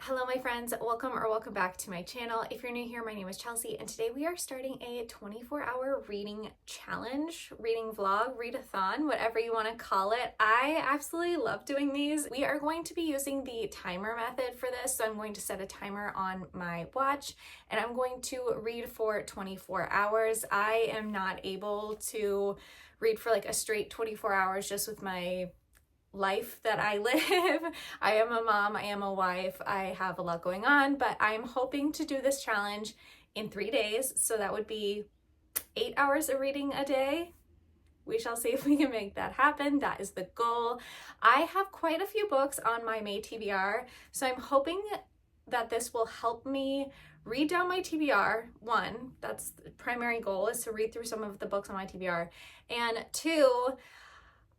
Hello my friends, welcome back to my channel. If you're new here, my name is Chelsea and today we are starting a 24-hour reading challenge, reading vlog, readathon, whatever you want to call it. I absolutely love doing these. We are going to be using the timer method for this, so I'm going to set a timer on my watch and I'm going to read for 24 hours. I am not able to read for like a straight 24 hours just with my life that I live. I am a mom, I am a wife, I have a lot going on, but I'm hoping to do this challenge in 3 days. So that would be 8 hours of reading a day. We shall see if we can make that happen. That is the goal. I have quite a few books on my May TBR, so I'm hoping that this will help me read down my TBR. One, that's the primary goal, is to read through some of the books on my TBR. And two,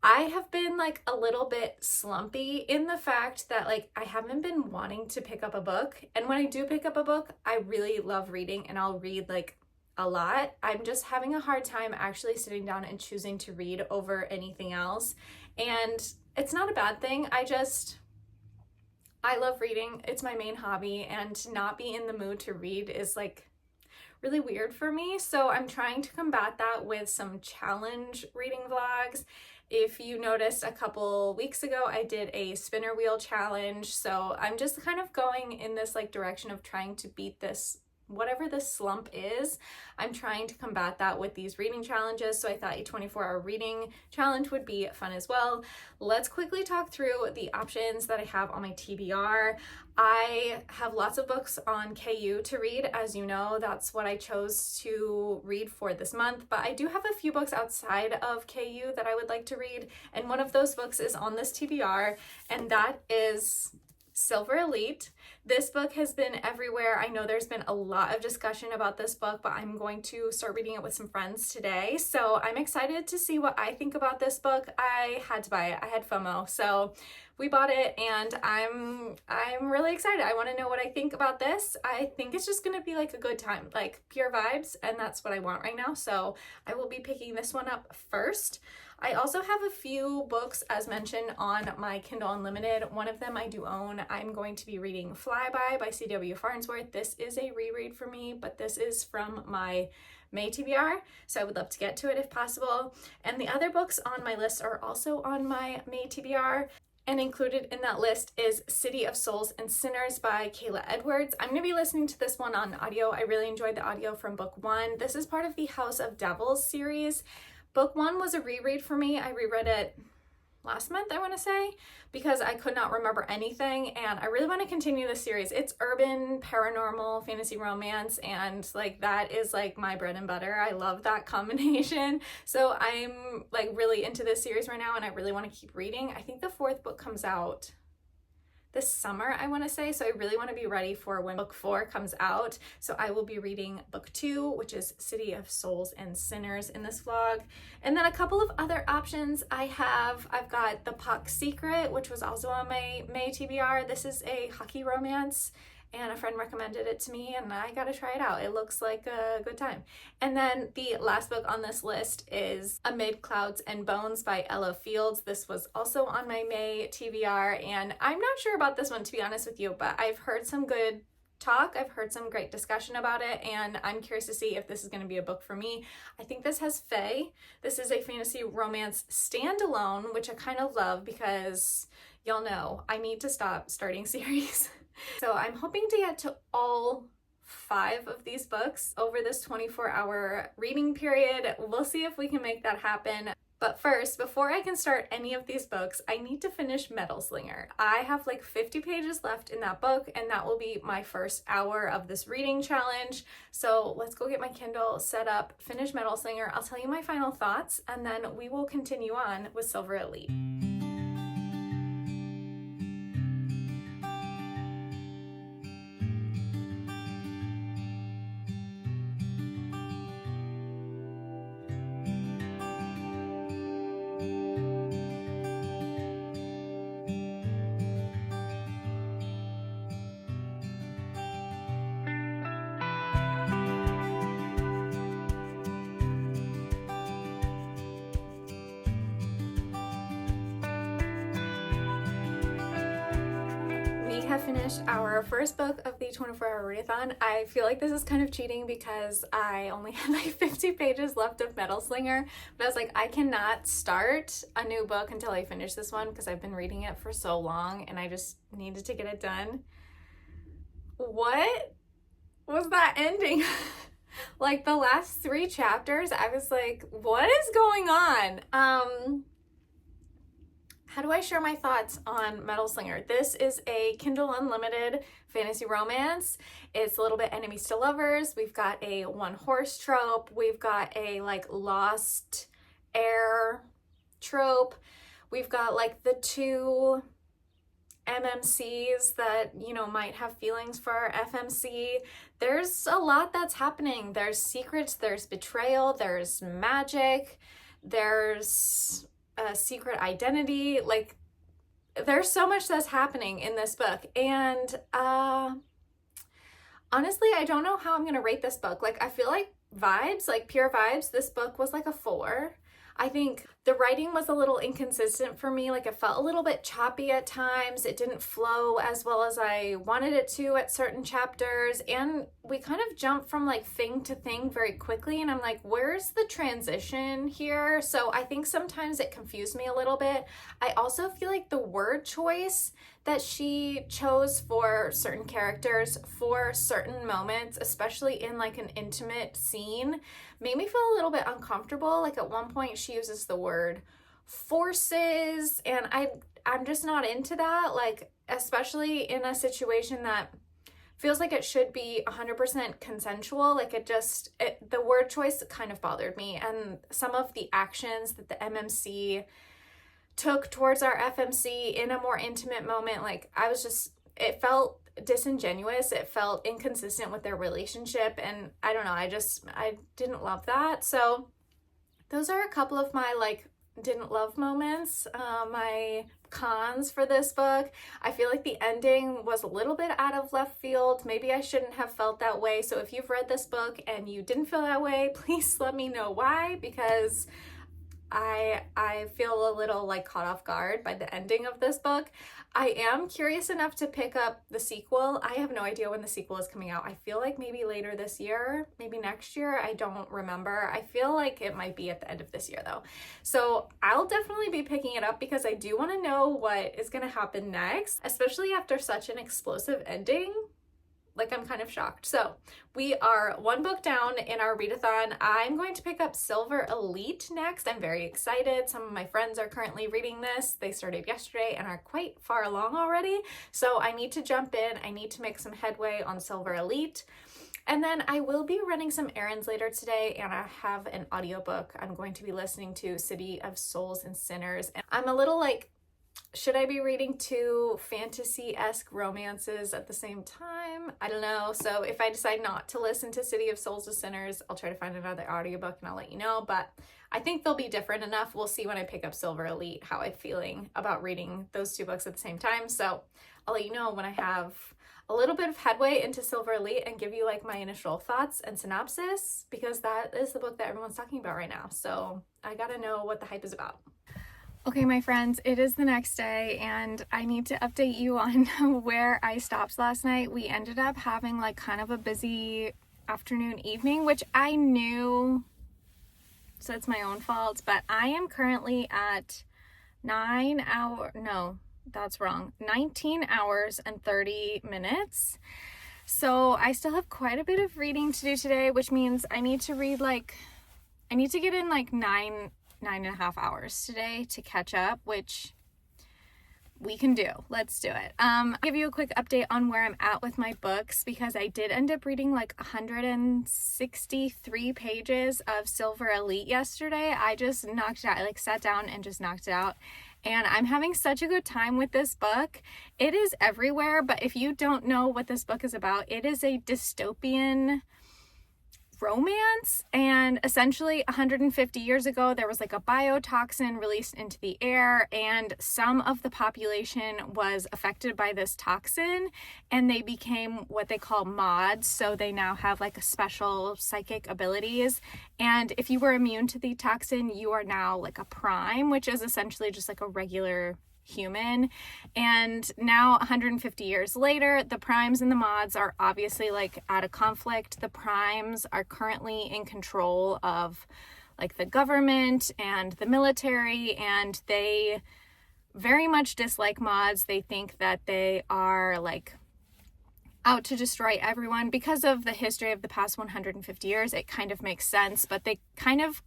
I have been like a little bit slumpy in the fact that like I haven't been wanting to pick up a book. And when I do pick up a book, I really love reading and I'll read like a lot. I'm just having a hard time actually sitting down and choosing to read over anything else. And it's not a bad thing. I love reading. It's my main hobby, and to not be in the mood to read is like really weird for me. So I'm trying to combat that with some challenge reading vlogs. If you noticed, a couple weeks ago I did a spinner wheel challenge, so I'm just kind of going in this like direction of trying to beat this, whatever this slump is. I'm trying to combat that with these reading challenges, so I thought a 24-hour reading challenge would be fun as well. Let's quickly talk through the options that I have on my TBR. I have lots of books on KU to read. As you know, that's what I chose to read for this month, but I do have a few books outside of KU that I would like to read, and one of those books is on this TBR, and that is Silver Elite. This book has been everywhere. I know there's been a lot of discussion about this book, but I'm going to start reading it with some friends today. So I'm excited to see what I think about this book. I had to buy it. I had FOMO. So we bought it and I'm really excited. I want to know what I think about this. I think it's just going to be like a good time, like pure vibes, and that's what I want right now. So I will be picking this one up first. I also have a few books, as mentioned, on my Kindle Unlimited. One of them I do own. I'm going to be reading Flyby by C.W. Farnsworth. This is a reread for me, but this is from my May TBR, so I would love to get to it if possible. And the other books on my list are also on my May TBR. And included in that list is City of Souls and Sinners by Kayla Edwards. I'm going to be listening to this one on audio. I really enjoyed the audio from book one. This is part of the House of Devils series. Book one was a reread for me. I reread it last month, I want to say, because I could not remember anything, and I really want to continue the series. It's urban, paranormal, fantasy romance, and like that is like my bread and butter. I love that combination. So I'm like really into this series right now, and I really want to keep reading. I think the fourth book comes out this summer, I want to say, so I really want to be ready for when book 4 comes out. So I will be reading book 2, which is City of Souls and Sinners, in this vlog. And then a couple of other options I've got The Puck Secret, which was also on my May TBR. This is a hockey romance, and a friend recommended it to me and I gotta try it out. It looks like a good time. And then the last book on this list is Amid Clouds and Bones by Ella Fields. This was also on my May TBR, and I'm not sure about this one, to be honest with you, but I've heard some good talk. I've heard some great discussion about it, and I'm curious to see if this is going to be a book for me. I think this has Fae. This is a fantasy romance standalone, which I kind of love because y'all know I need to stop starting series. So I'm hoping to get to all 5 of these books over this 24-hour reading period. We'll see if we can make that happen. But first, before I can start any of these books, I need to finish Metal Slinger. I have like 50 pages left in that book, and that will be my first hour of this reading challenge. So let's go get my Kindle set up, finish Metal Slinger. I'll tell you my final thoughts, and then we will continue on with Silver Elite. finished our first book of the 24-hour readathon. I feel like this is kind of cheating because I only had like 50 pages left of Metal Slinger, but I was like, I cannot start a new book until I finish this one because I've been reading it for so long and I just needed to get it done. What was that ending? Like the last 3 chapters, I was like, what is going on? How do I share my thoughts on Metal Slinger? This is a Kindle Unlimited fantasy romance. It's a little bit enemies to lovers. We've got a one horse trope. We've got a like lost heir trope. We've got like the 2 MMCs that, you know, might have feelings for our FMC. There's a lot that's happening. There's secrets, there's betrayal, there's magic, there's a secret identity. Like, there's so much that's happening in this book, and honestly, I don't know how I'm gonna rate this book. Like, I feel like vibes, like pure vibes, this book was like a 4. I think the writing was a little inconsistent for me. Like, it felt a little bit choppy at times. It didn't flow as well as I wanted it to at certain chapters. And we kind of jumped from like thing to thing very quickly. And I'm like, where's the transition here? So I think sometimes it confused me a little bit. I also feel like the word choice that she chose for certain characters for certain moments, especially in like an intimate scene, made me feel a little bit uncomfortable. Like at one point she uses the word forces, and I'm just not into that, like especially in a situation that feels like it should be 100% consensual. Like the word choice kind of bothered me, and some of the actions that the MMC took towards our FMC in a more intimate moment, like it felt disingenuous. It felt inconsistent with their relationship, and I don't know, I didn't love that. So those are a couple of my like didn't love moments. My cons for this book, I feel like the ending was a little bit out of left field. Maybe I shouldn't have felt that way. So if you've read this book and you didn't feel that way, please let me know why, because I feel a little like caught off guard by the ending of this book. I am curious enough to pick up the sequel. I have no idea when the sequel is coming out. I feel like maybe later this year, maybe next year. I don't remember. I feel like it might be at the end of this year though. So I'll definitely be picking it up because I do want to know what is going to happen next, especially after such an explosive ending. Like, I'm kind of shocked. So we are 1 book down in our readathon. I'm going to pick up Silver Elite next. I'm very excited. Some of my friends are currently reading this. They started yesterday and are quite far along already. So I need to jump in. I need to make some headway on Silver Elite. And then I will be running some errands later today, and I have an audiobook I'm going to be listening to, City of Souls and Sinners. And I'm a little like, should I be reading 2 fantasy-esque romances at the same time? I don't know. So if I decide not to listen to City of Souls and Sinners, I'll try to find another audiobook and I'll let you know. But I think they'll be different enough. We'll see when I pick up Silver Elite how I'm feeling about reading those 2 books at the same time. So I'll let you know when I have a little bit of headway into Silver Elite and give you like my initial thoughts and synopsis, because that is the book that everyone's talking about right now. So I gotta know what the hype is about. Okay, my friends, it is the next day and I need to update you on where I stopped last night. We ended up having like kind of a busy afternoon, evening, which I knew, so it's my own fault, but I am currently at 19 hours and 30 minutes. So I still have quite a bit of reading to do today, which means I need to get in like 9.5 hours today to catch up, which we can do. Let's do it. I'll give you a quick update on where I'm at with my books, because I did end up reading like 163 pages of Silver Elite yesterday. I just knocked it out. I like sat down and just knocked it out. And I'm having such a good time with this book. It is everywhere, but if you don't know what this book is about, it is a dystopian romance, and essentially 150 years ago there was like a biotoxin released into the air, and some of the population was affected by this toxin and they became what they call mods. So they now have like a special psychic abilities, and if you were immune to the toxin, you are now like a prime, which is essentially just like a regular human. And now 150 years later, the primes and the mods are obviously like at a conflict. The primes are currently in control of like the government and the military, and they very much dislike mods. They think that they are like out to destroy everyone. Because of the history of the past 150 years, it kind of makes sense, but they kind of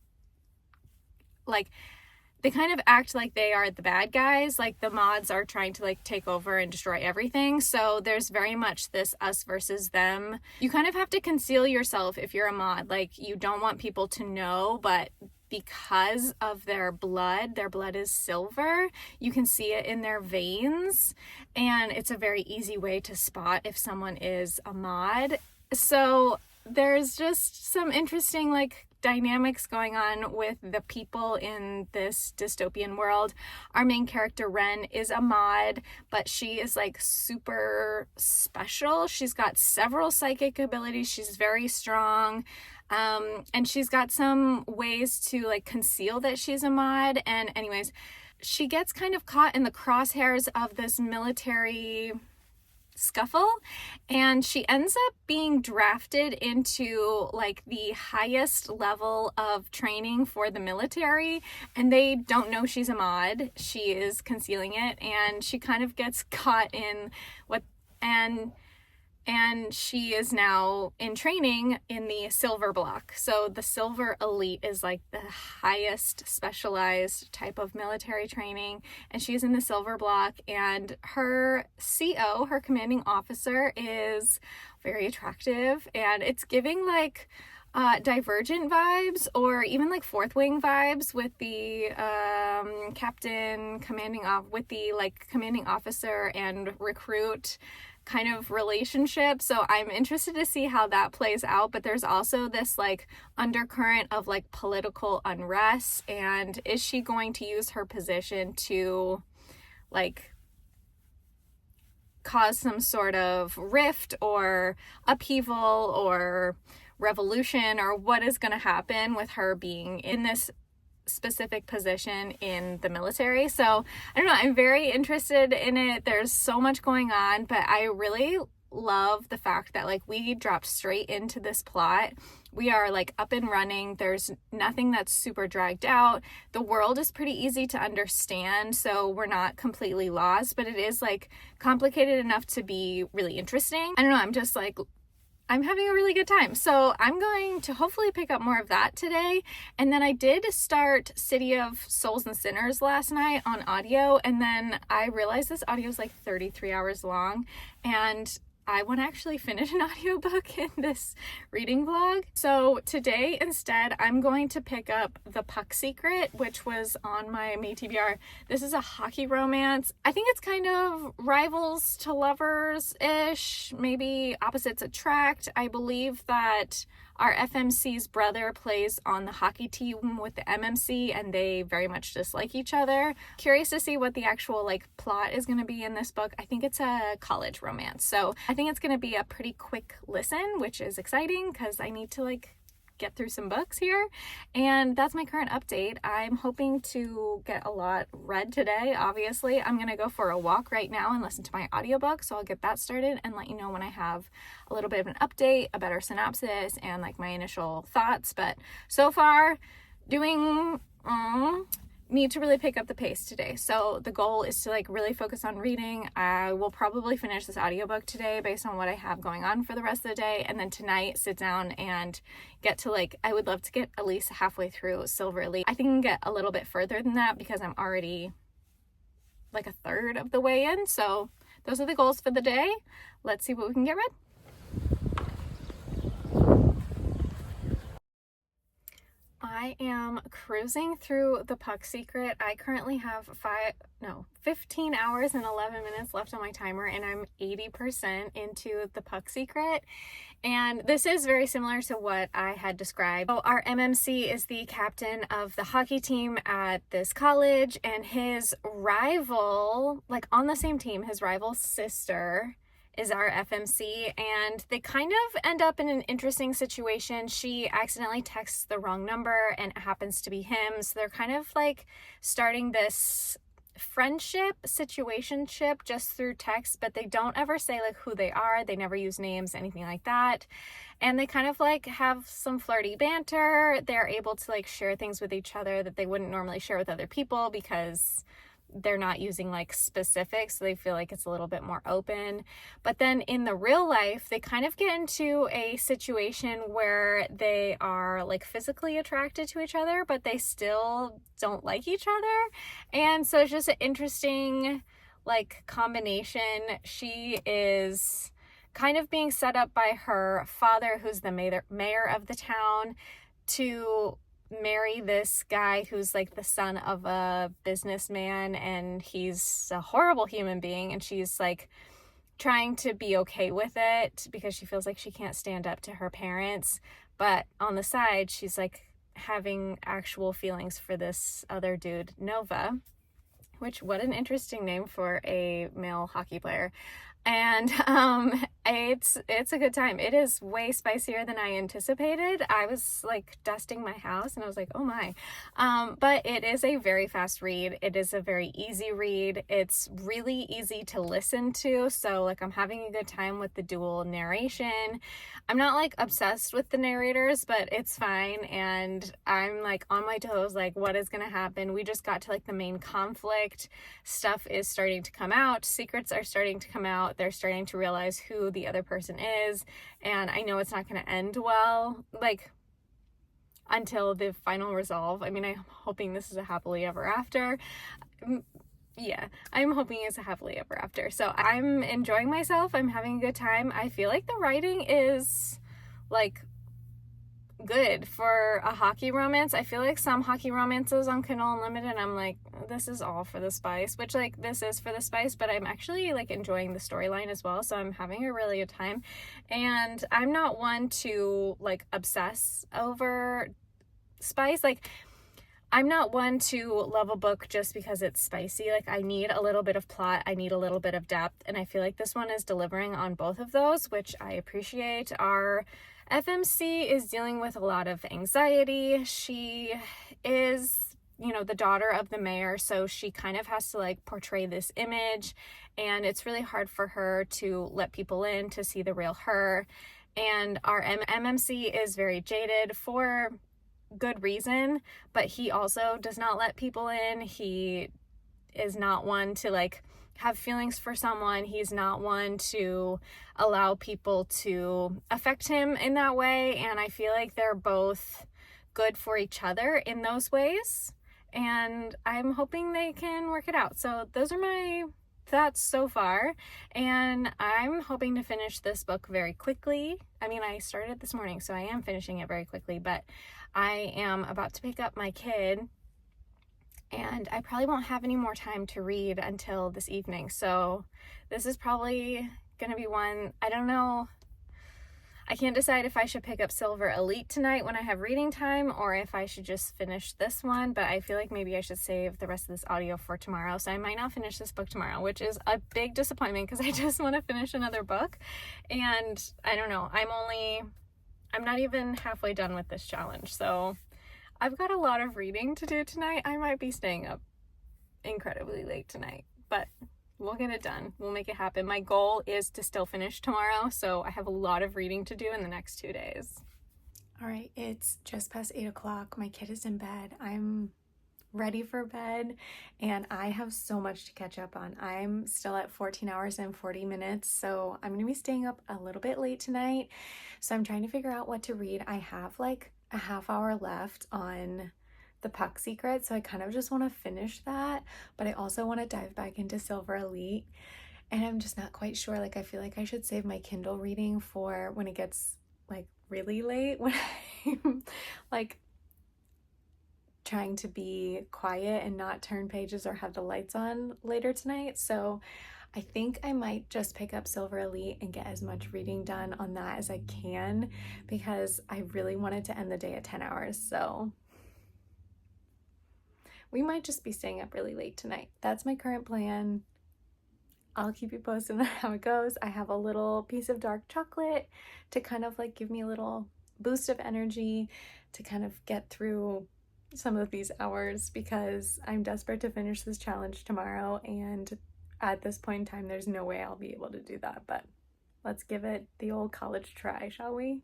act like they are the bad guys, like the mods are trying to like take over and destroy everything. So there's very much this us versus them. You kind of have to conceal yourself if you're a mod. Like, you don't want people to know, but because of their blood is silver. You can see it in their veins, and it's a very easy way to spot if someone is a mod. So there's just some interesting like dynamics going on with the people in this dystopian world. Our main character, Ren, is a mod, but she is like super special. She's got several psychic abilities. She's very strong. And she's got some ways to like conceal that she's a mod. And anyways, she gets kind of caught in the crosshairs of this military scuffle, and she ends up being drafted into like the highest level of training for the military, and they don't know she's a mod. She is concealing it, and she kind of gets caught in what and she is now in training in the silver block. So the silver elite is like the highest specialized type of military training, and she's in the silver block, and her CO, her commanding officer, is very attractive, and it's giving like Divergent vibes, or even like Fourth Wing vibes, with the commanding officer and recruit kind of relationship. So I'm interested to see how that plays out. But there's also this like undercurrent of like political unrest, and is she going to use her position to like cause some sort of rift or upheaval or revolution, or what is going to happen with her being in this specific position in the military? So I don't know, I'm very interested in it. There's so much going on, but I really love the fact that like we dropped straight into this plot. We are like up and running. There's nothing that's super dragged out. The world is pretty easy to understand, so we're not completely lost, but it is like complicated enough to be really interesting. I don't know, I'm having a really good time. So I'm going to hopefully pick up more of that today. And then I did start City of Souls and Sinners last night on audio, and then I realized this audio is like 33 hours long, and I want to actually finish an audiobook in this reading vlog. So today instead, I'm going to pick up The Puck Secret, which was on my May TBR. This is a hockey romance. I think it's kind of rivals to lovers-ish, maybe opposites attract. I believe that our FMC's brother plays on the hockey team with the MMC, and they very much dislike each other. Curious to see what the actual like plot is going to be in this book. I think it's a college romance, so I think it's going to be a pretty quick listen, which is exciting because I need to like get through some books here. And that's my current update. I'm hoping to get a lot read today. Obviously, I'm gonna go for a walk right now and listen to my audiobook, so I'll get that started and let you know when I have a little bit of an update, a better synopsis, and like my initial thoughts. But so far, need to really pick up the pace today. So the goal is to like really focus on reading. I will probably finish this audiobook today based on what I have going on for the rest of the day, and then tonight sit down and get to like, I would love to get at least halfway through Silver Elite. I think I can get a little bit further than that because I'm already like a third of the way in. So those are the goals for the day. Let's see what we can get read. I am cruising through The Puck Secret. I currently have 15 hours and 11 minutes left on my timer, and I'm 80% into The Puck Secret. And this is very similar to what I had described. So our MMC is the captain of the hockey team at this college, and his rival, like on the same team, his rival's sister is our FMC, and they kind of end up in an interesting situation. She accidentally texts the wrong number, and it happens to be him, so they're kind of like starting this friendship, situationship just through text, but they don't ever say like who they are. They never use names, anything like that. And they kind of like have some flirty banter. They're able to like share things with each other that they wouldn't normally share with other people because they're not using like specifics, so they feel like it's a little bit more open. But then in the real life, they kind of get into a situation where they are like physically attracted to each other, but they still don't like each other. And so it's just an interesting like combination. She is kind of being set up by her father, who's the mayor of the town, to marry this guy who's like the son of a businessman, and he's a horrible human being, and she's like trying to be okay with it because she feels like she can't stand up to her parents, but on the side she's like having actual feelings for this other dude, Nova, which, what an interesting name for a male hockey player. And it's a good time. It is way spicier than I anticipated. I was like dusting my house and I was like, oh my. But it is a very fast read. It is a very easy read. It's really easy to listen to. So like I'm having a good time with the dual narration. I'm not like obsessed with the narrators, but it's fine. And I'm like on my toes, like what is going to happen? We just got to like the main conflict. Stuff is starting to come out. Secrets are starting to come out. They're starting to realize who the other person is, and I know it's not going to end well, like until the final resolve. I mean, I'm hoping this is a happily ever after. Yeah, I'm hoping it's a happily ever after. So I'm enjoying myself. I'm having a good time. I feel like the writing is like good for a hockey romance. I feel like some hockey romances on Kindle Unlimited, I'm like, this is all for the spice, which like this is for the spice, but I'm actually like enjoying the storyline as well, so I'm having a really good time. And I'm not one to like obsess over spice. Like I'm not one to love a book just because it's spicy. Like I need a little bit of plot, I need a little bit of depth, and I feel like this one is delivering on both of those, which I appreciate. Our FMC is dealing with a lot of anxiety. She is, you know, the daughter of the mayor, so she kind of has to like portray this image, and it's really hard for her to let people in to see the real her. And our MMC is very jaded for good reason, but he also does not let people in. He is not one to like have feelings for someone. He's not one to allow people to affect him in that way, and I feel like they're both good for each other in those ways, and I'm hoping they can work it out. So those are my thoughts so far, and I'm hoping to finish this book very quickly. I mean, I started this morning, so I am finishing it very quickly, but I am about to pick up my kid, and I probably won't have any more time to read until this evening. So this is probably going to be one, I don't know. I can't decide if I should pick up Silver Elite tonight when I have reading time, or if I should just finish this one, but I feel like maybe I should save the rest of this audio for tomorrow. So I might not finish this book tomorrow, which is a big disappointment because I just want to finish another book. And I don't know, I'm not even halfway done with this challenge. So I've got a lot of reading to do tonight. I might be staying up incredibly late tonight, but we'll get it done. We'll make it happen. My goal is to still finish tomorrow, so I have a lot of reading to do in the next 2 days. All right, it's just past 8 o'clock. My kid is in bed. I'm ready for bed, and I have so much to catch up on. I'm still at 14 hours and 40 minutes, so I'm going to be staying up a little bit late tonight. So I'm trying to figure out what to read. I have like a half hour left on The Puck Secret, so I kind of just want to finish that, but I also want to dive back into Silver Elite, and I'm just not quite sure. Like I feel like I should save my Kindle reading for when it gets like really late, when I'm like trying to be quiet and not turn pages or have the lights on later tonight. So I think I might just pick up Silver Elite and get as much reading done on that as I can, because I really wanted to end the day at 10 hours. So we might just be staying up really late tonight. That's my current plan. I'll keep you posted on how it goes. I have a little piece of dark chocolate to kind of like give me a little boost of energy to kind of get through some of these hours because I'm desperate to finish this challenge tomorrow, and at this point in time there's no way I'll be able to do that, but let's give it the old college try, shall we?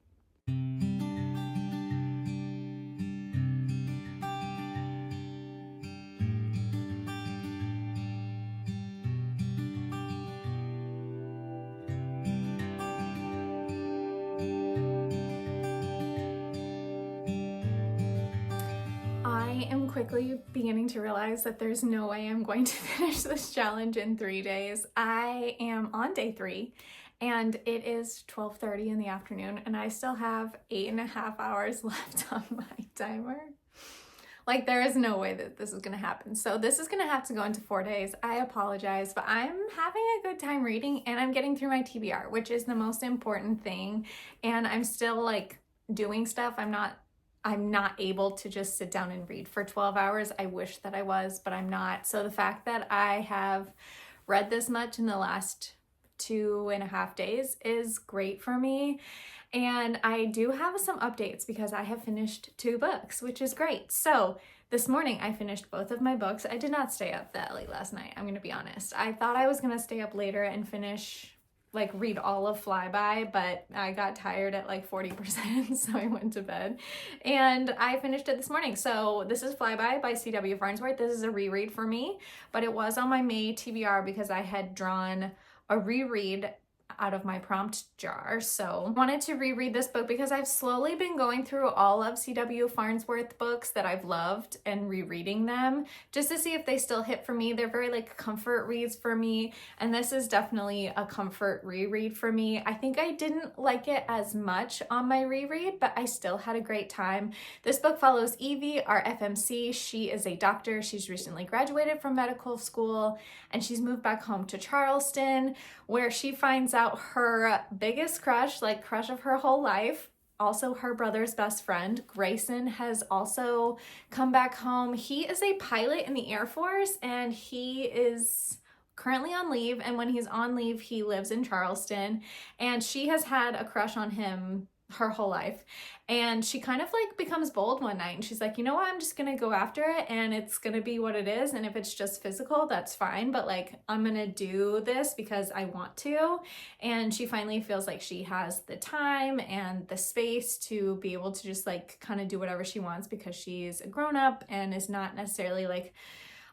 I am quickly beginning to realize that there's no way I'm going to finish this challenge in 3 days. I am on day 3 and it is 12:30 in the afternoon and I still have 8.5 hours left on my timer. Like, there is no way that this is gonna happen. So this is gonna have to go into 4 days. I apologize, but I'm having a good time reading and I'm getting through my TBR, which is the most important thing. And I'm still like doing stuff. I'm not able to just sit down and read for 12 hours. I wish that I was, but I'm not. So the fact that I have read this much in the last 2.5 days is great for me. And I do have some updates because I have finished 2 books, which is great. So this morning I finished both of my books. I did not stay up that late last night, I'm gonna be honest. I thought I was gonna stay up later and read all of Flyby, but I got tired at like 40%, so I went to bed. And I finished it this morning. So this is Flyby by C.W. Farnsworth. This is a reread for me, but it was on my May TBR because I had drawn a reread out of my prompt jar. So I wanted to reread this book because I've slowly been going through all of C.W. Farnsworth books that I've loved and rereading them just to see if they still hit for me. They're very like comfort reads for me, and this is definitely a comfort reread for me. I think I didn't like it as much on my reread, but I still had a great time. This book follows Evie, our FMC. She is a doctor. She's recently graduated from medical school and she's moved back home to Charleston, where she finds out her biggest crush, like crush of her whole life, also her brother's best friend, Grayson, has also come back home. He is a pilot in the Air Force and he is currently on leave, and when he's on leave he lives in Charleston, and she has had a crush on him her whole life, and she kind of like becomes bold one night and she's like, you know what, I'm just gonna go after it and it's gonna be what it is, and if it's just physical that's fine, but like I'm gonna do this because I want to. And she finally feels like she has the time and the space to be able to just like kind of do whatever she wants because she's a grown-up and is not necessarily like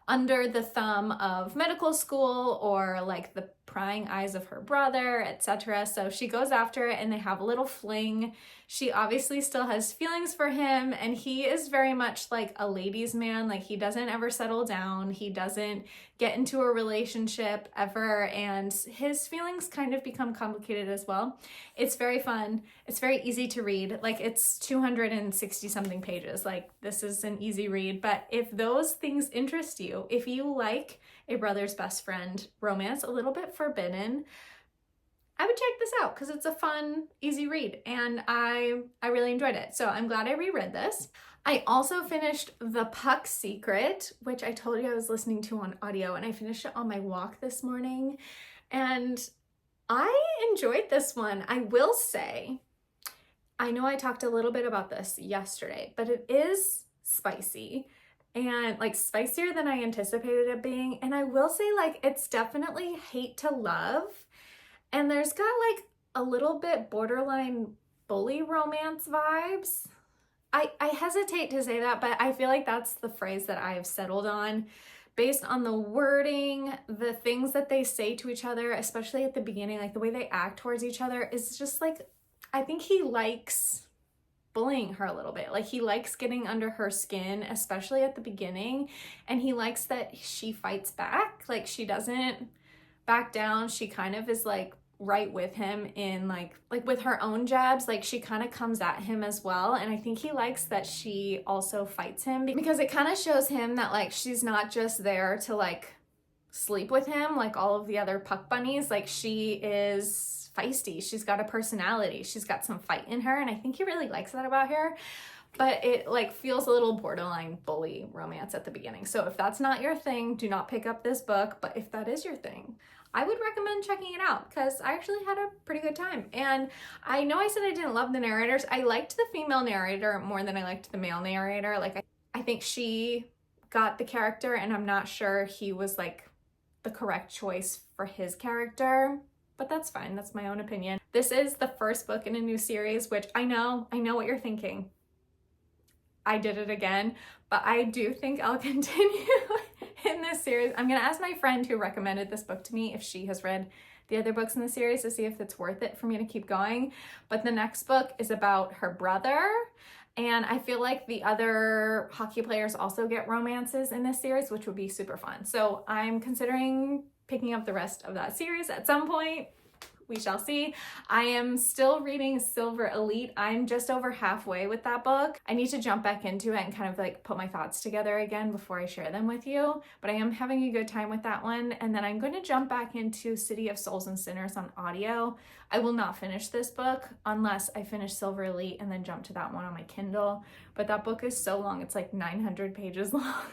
under the thumb of medical school or like the prying eyes of her brother, etc. So she goes after it and they have a little fling. She obviously still has feelings for him, and he is very much like a ladies' man. Like, he doesn't ever settle down. He doesn't get into a relationship ever, and his feelings kind of become complicated as well. It's very fun. It's very easy to read. Like, it's 260 something pages. Like, this is an easy read, but if those things interest you, if you like a brother's best friend romance, a little bit forbidden, I would check this out because it's a fun, easy read, and I really enjoyed it. So I'm glad I reread this. I also finished The Puck Secret, which I told you I was listening to on audio, and I finished it on my walk this morning, and I enjoyed this one. I will say, I know I talked a little bit about this yesterday, but it is spicy, and like spicier than I anticipated it being. And I will say, like, it's definitely hate to love, and there's got like a little bit borderline bully romance vibes. I hesitate to say that, but I feel like that's the phrase that I have settled on based on the wording, the things that they say to each other, especially at the beginning, like the way they act towards each other is just like, I think he likes bullying her a little bit. Like, he likes getting under her skin, especially at the beginning, and he likes that she fights back. Like, she doesn't back down. She kind of is like right with him in like with her own jabs. Like, she kind of comes at him as well, and I think he likes that she also fights him because it kind of shows him that like she's not just there to like sleep with him like all of the other puck bunnies. Like, she is feisty, she's got a personality, she's got some fight in her, and I think he really likes that about her. But it like feels a little borderline bully romance at the beginning. So if that's not your thing, do not pick up this book. But if that is your thing, I would recommend checking it out because I actually had a pretty good time. And I know I said I didn't love the narrators. I liked the female narrator more than I liked the male narrator. Like, I I think she got the character, and I'm not sure he was like the correct choice for his character, but that's fine. That's my own opinion. This is the first book in a new series, which I know what you're thinking. I did it again, but I do think I'll continue in this series. I'm gonna ask my friend who recommended this book to me if she has read the other books in the series to see if it's worth it for me to keep going. But the next book is about her brother, and I feel like the other hockey players also get romances in this series, which would be super fun. So I'm considering picking up the rest of that series at some point. We shall see. I am still reading Silver Elite. I'm just over halfway with that book. I need to jump back into it and kind of like put my thoughts together again before I share them with you. But I am having a good time with that one. And then I'm going to jump back into City of Souls and Sinners on audio. I will not finish this book unless I finish Silver Elite and then jump to that one on my Kindle. But that book is so long. It's like 900 pages long.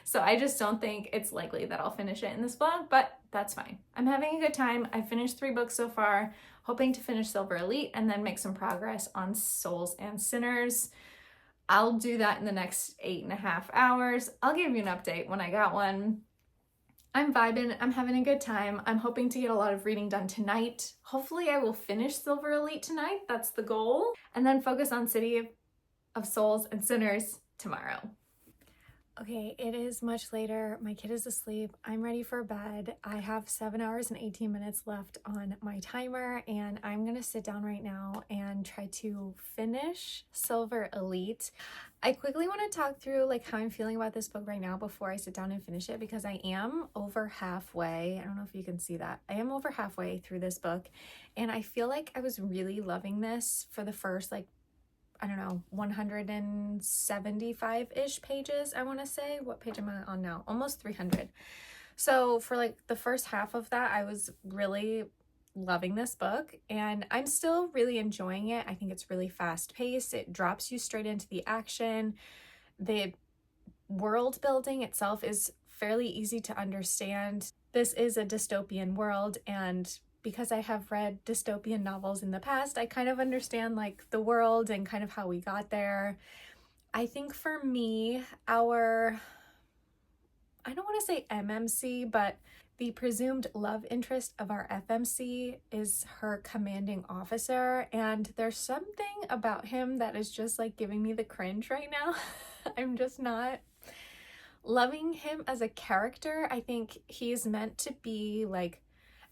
So I just don't think it's likely that I'll finish it in this vlog, but that's fine. I'm having a good time. I finished 3 books so far, hoping to finish Silver Elite and then make some progress on Souls and Sinners. I'll do that in the next 8.5 hours. I'll give you an update when I got one. I'm vibing. I'm having a good time. I'm hoping to get a lot of reading done tonight. Hopefully I will finish Silver Elite tonight. That's the goal. And then focus on City of Souls and Sinners tomorrow. Okay, it is much later. My kid is asleep. I'm ready for bed. I have 7 hours and 18 minutes left on my timer, and I'm gonna sit down right now and try to finish Silver Elite. I quickly want to talk through like how I'm feeling about this book right now before I sit down and finish it, because I am over halfway. I don't know if you can see that. I am over halfway through this book, and I feel like I was really loving this for the first like, I don't know, 175-ish pages, I want to say. What page am I on now? Almost 300. So for like the first half of that, I was really loving this book, and I'm still really enjoying it. I think it's really fast paced. It drops you straight into the action. The world building itself is fairly easy to understand. This is a dystopian world, and because I have read dystopian novels in the past, I kind of understand like the world and kind of how we got there. I think for me, I don't want to say MMC, but the presumed love interest of our FMC is her commanding officer, and there's something about him that is just like giving me the cringe right now. I'm just not loving him as a character. I think he's meant to be like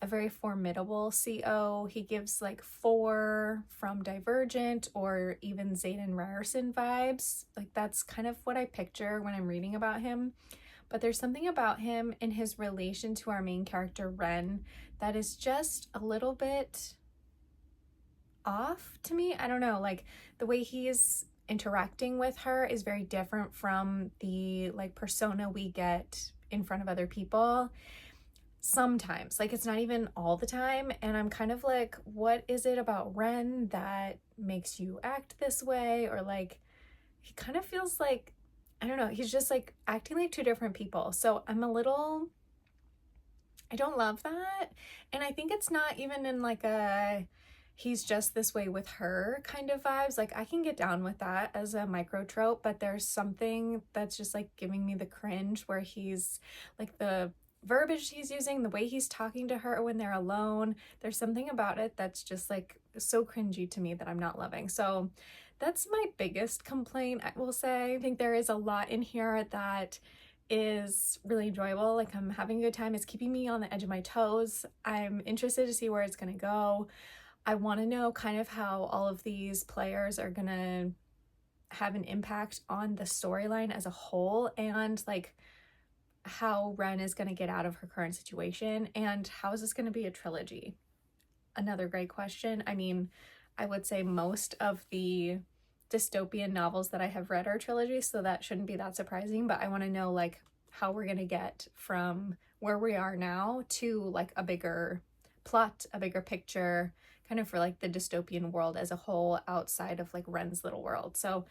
a very formidable CO. He gives like 4 from Divergent or even Zayden Ryerson vibes. Like that's kind of what I picture when I'm reading about him. But there's something about him in his relation to our main character, Ren, that is just a little bit off to me. I don't know, like the way he's interacting with her is very different from the like persona we get in front of other people. Sometimes, like it's not even all the time, and I'm kind of like, what is it about Ren that makes you act this way? Or like he kind of feels like, I don't know, he's just like acting like 2 different people. So I don't love that. And I think it's not even in like a he's just this way with her kind of vibes. Like I can get down with that as a micro trope, but there's something that's just like giving me the cringe where he's like the verbiage he's using, the way he's talking to her when they're alone, there's something about it that's just like so cringy to me that I'm not loving. So that's my biggest complaint, I will say. I think there is a lot in here that is really enjoyable. Like I'm having a good time. It's keeping me on the edge of my toes. I'm interested to see where it's gonna go. I want to know kind of how all of these players are gonna have an impact on the storyline as a whole, and like how Ren is going to get out of her current situation, and how is this going to be a trilogy? Another great question. I mean, I would say most of the dystopian novels that I have read are trilogies, so that shouldn't be that surprising, but I want to know like how we're going to get from where we are now to like a bigger plot, a bigger picture, kind of for like the dystopian world as a whole outside of like Ren's little world. So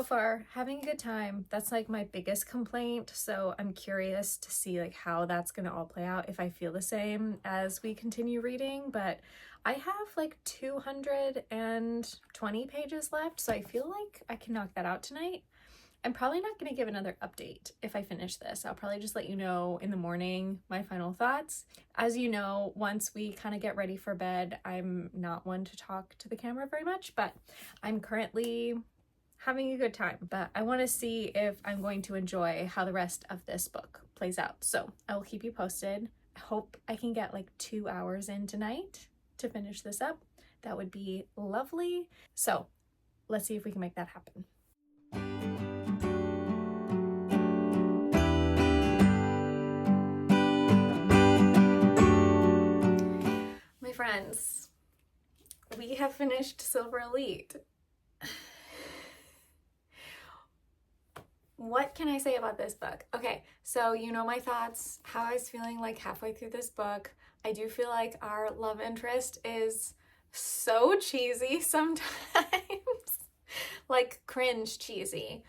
far having a good time. That's like my biggest complaint. So I'm curious to see like how that's gonna all play out, if I feel the same as we continue reading. But I have like 220 pages left, so I feel like I can knock that out tonight. I'm probably not going to give another update if I finish this. I'll probably just let you know in the morning my final thoughts. As you know, once we kind of get ready for bed, I'm not one to talk to the camera very much, but I'm currently having a good time. But I want to see if I'm going to enjoy how the rest of this book plays out. So I will keep you posted. I hope I can get like 2 hours in tonight to finish this up. That would be lovely. So let's see if we can make that happen. My friends, we have finished Silver Elite. What can I say about this book? Okay, so you know my thoughts, how I was feeling like halfway through this book. I do feel like our love interest is so cheesy sometimes, like cringe cheesy.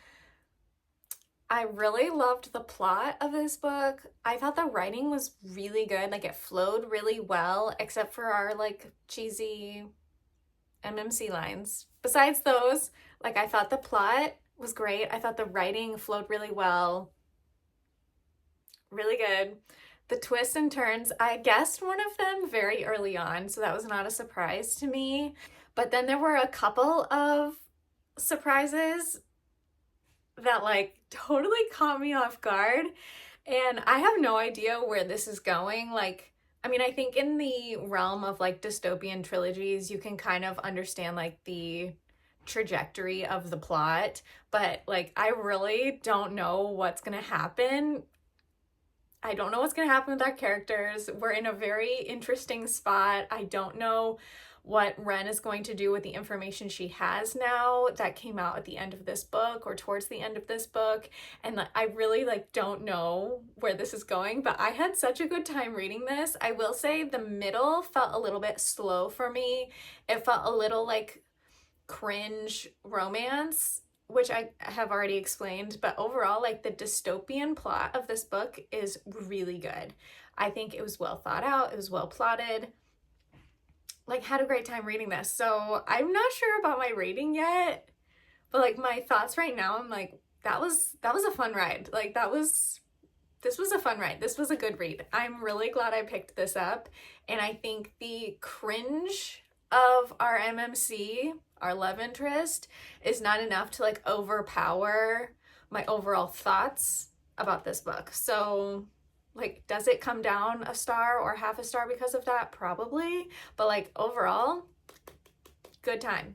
I really loved the plot of this book. I thought the writing was really good, like it flowed really well, except for our like cheesy MMC lines. Besides those, like I thought the plot was great. I thought the writing flowed really well. Really good. The twists and turns, I guessed one of them very early on, so that was not a surprise to me. But then there were a couple of surprises that like totally caught me off guard. And I have no idea where this is going. Like, I mean, I think in the realm of like dystopian trilogies, you can kind of understand like the trajectory of the plot, but like I really don't know what's gonna happen. I don't know what's gonna happen with our characters. We're in a very interesting spot. I don't know what Ren is going to do with the information she has now that came out at the end of this book or towards the end of this book, and I really like don't know where this is going, but I had such a good time reading this. I will say the middle felt a little bit slow for me. It felt a little like cringe romance, which I have already explained, but overall like the dystopian plot of this book is really good. I think it was well thought out, it was well plotted, like had a great time reading this. So I'm not sure about my rating yet, but like my thoughts right now, I'm like that was a fun ride. Like this was a fun ride. This was a good read. I'm really glad I picked this up, and I think the cringe of our MMC, our love interest, is not enough to like overpower my overall thoughts about this book. So like, does it come down a star or half a star because of that? Probably. But like overall, good time.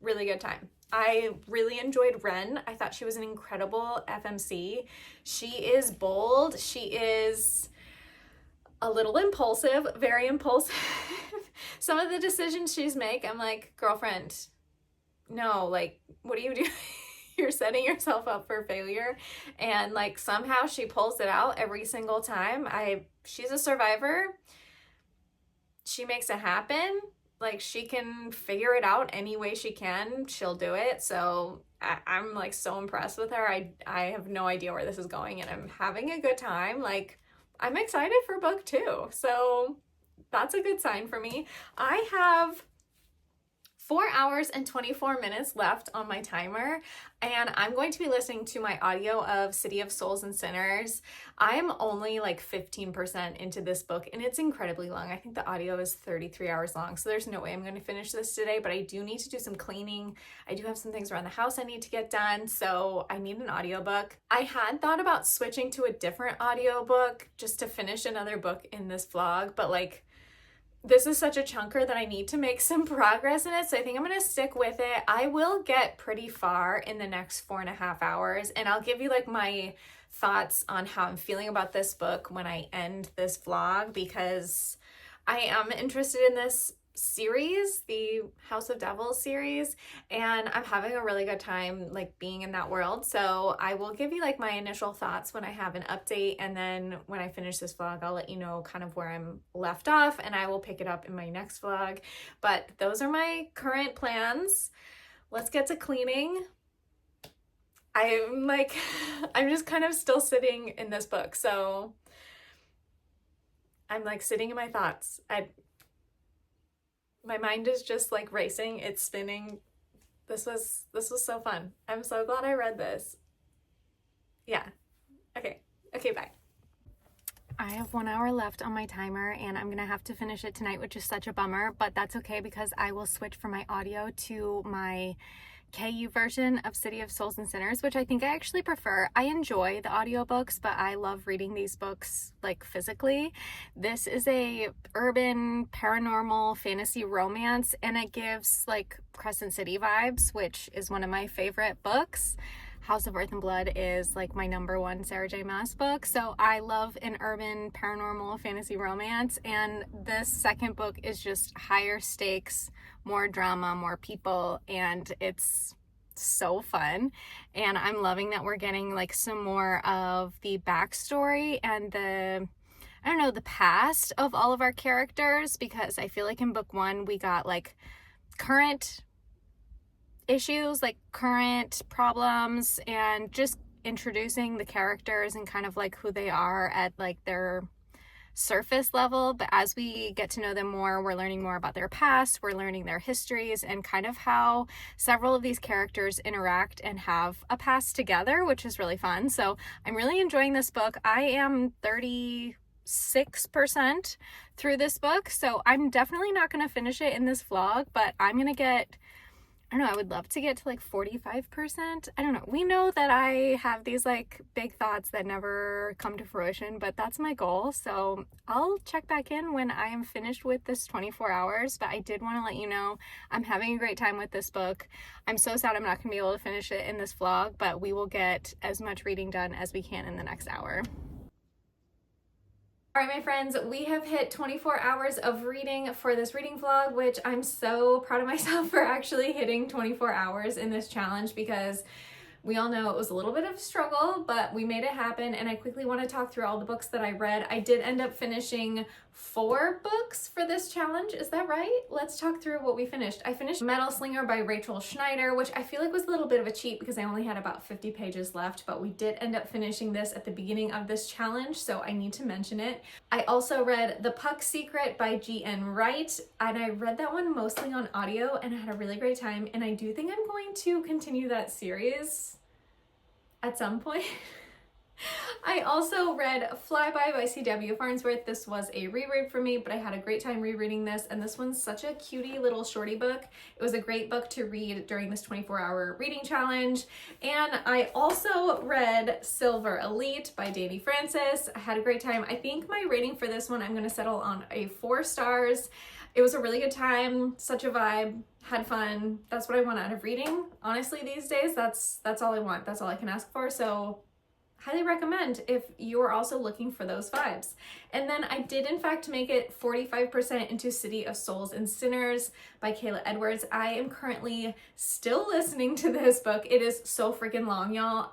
Really good time. I really enjoyed Ren. I thought she was an incredible FMC. She is bold. She is a little impulsive, very impulsive. Some of the decisions she's make, I'm like, girlfriend, no, like, what are you doing? You're setting yourself up for failure. And like somehow she pulls it out every single time. She's a survivor. She makes it happen. Like she can figure it out any way she can. She'll do it. So I'm like so impressed with her. I have no idea where this is going, and I'm having a good time. Like I'm excited for book 2. So that's a good sign for me. I have 4 hours and 24 minutes left on my timer, and I'm going to be listening to my audio of City of Souls and Sinners. I'm only like 15% into this book, and it's incredibly long. I think the audio is 33 hours long, so there's no way I'm going to finish this today, but I do need to do some cleaning. I do have some things around the house I need to get done, so I need an audiobook. I had thought about switching to a different audiobook just to finish another book in this vlog, but like this is such a chunker that I need to make some progress in it, so I think I'm going to stick with it. I will get pretty far in the next 4.5 hours, and I'll give you like my thoughts on how I'm feeling about this book when I end this vlog, because I am interested in this series, the House of Devils series, and I'm having a really good time like being in that world. So I will give you like my initial thoughts when I have an update, and then when I finish this vlog I'll let you know kind of where I'm left off, and I will pick it up in my next vlog. But those are my current plans. Let's get to cleaning. I'm just kind of still sitting in this book, so I'm like sitting in my thoughts. My mind is just like racing, it's spinning. This was so fun. I'm so glad I read this. Yeah. Okay. Okay, bye. I have 1 hour left on my timer and I'm gonna have to finish it tonight, which is such a bummer, but that's okay because I will switch from my audio to my KU version of City of Souls and Sinners, which I think I actually prefer. I enjoy the audiobooks, but I love reading these books like physically. This is a urban paranormal fantasy romance and it gives like Crescent City vibes, which is one of my favorite books. House of Earth and Blood is like my #1 Sarah J Maas book, so I love an urban paranormal fantasy romance, and this second book is just higher stakes, more drama, more people, and it's so fun. And I'm loving that we're getting like some more of the backstory and the past of all of our characters, because I feel like in book 1 we got like current issues, like current problems, and just introducing the characters and kind of like who they are at like their surface level. But as we get to know them more, we're learning more about their past, we're learning their histories, and kind of how several of these characters interact and have a past together, which is really fun. So I'm really enjoying this book. I am 36% through this book, so I'm definitely not going to finish it in this vlog, but I'm going to get, I don't know, I would love to get to like 45%. I don't know. We know that I have these like big thoughts that never come to fruition, but that's my goal. So I'll check back in when I am finished with this 24 hours. But I did want to let you know I'm having a great time with this book. I'm so sad I'm not going to be able to finish it in this vlog, but we will get as much reading done as we can in the next hour. All right, my friends, we have hit 24 hours of reading for this reading vlog, which I'm so proud of myself for actually hitting 24 hours in this challenge, because we all know it was a little bit of a struggle, but we made it happen. And I quickly want to talk through all the books that I read. I did end up finishing 4 books for this challenge. Is that right? Let's talk through what we finished. I finished Metal Slinger by Rachel Schneider, which I feel like was a little bit of a cheat because I only had about 50 pages left, but we did end up finishing this at the beginning of this challenge, so I need to mention it. I also read The Puck Secret by G.N. Wright, and I read that one mostly on audio and I had a really great time, and I do think I'm going to continue that series at some point. I also read Flyby by C.W. Farnsworth. This was a reread for me, but I had a great time rereading this, and this one's such a cutie little shorty book. It was a great book to read during this 24-hour reading challenge. And I also read Silver Elite by Dani Francis. I had a great time. I think my rating for this one, I'm going to settle on a 4 stars. It was a really good time, such a vibe, had fun. That's what I want out of reading. Honestly, these days, that's all I want. That's all I can ask for. So highly recommend if you're also looking for those vibes. And then I did in fact make it 45% into City of Souls and Sinners by Kayla Edwards. I am currently still listening to this book. It is so freaking long, y'all.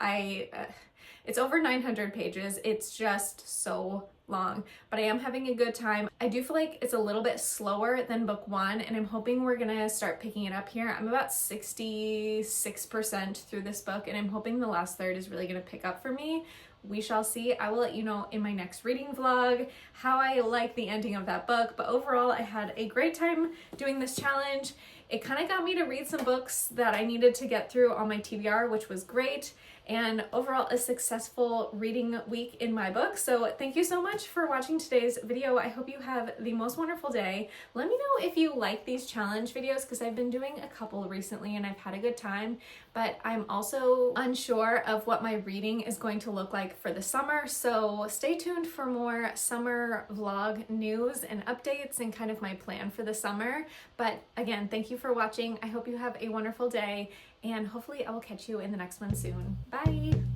It's over 900 pages. It's just so long, but I am having a good time. I do feel like it's a little bit slower than book 1, and I'm hoping we're gonna start picking it up here. I'm about 66% through this book, and I'm hoping the last third is really gonna pick up for me. We shall see. I will let you know in my next reading vlog how I like the ending of that book, but overall I had a great time doing this challenge. It kind of got me to read some books that I needed to get through on my TBR, which was great. And overall a successful reading week in my book. So thank you so much for watching today's video. I hope you have the most wonderful day. Let me know if you like these challenge videos, because I've been doing a couple recently and I've had a good time, but I'm also unsure of what my reading is going to look like for the summer. So stay tuned for more summer vlog news and updates and kind of my plan for the summer. But again, thank you for watching. I hope you have a wonderful day, and hopefully I will catch you in the next one soon. Bye!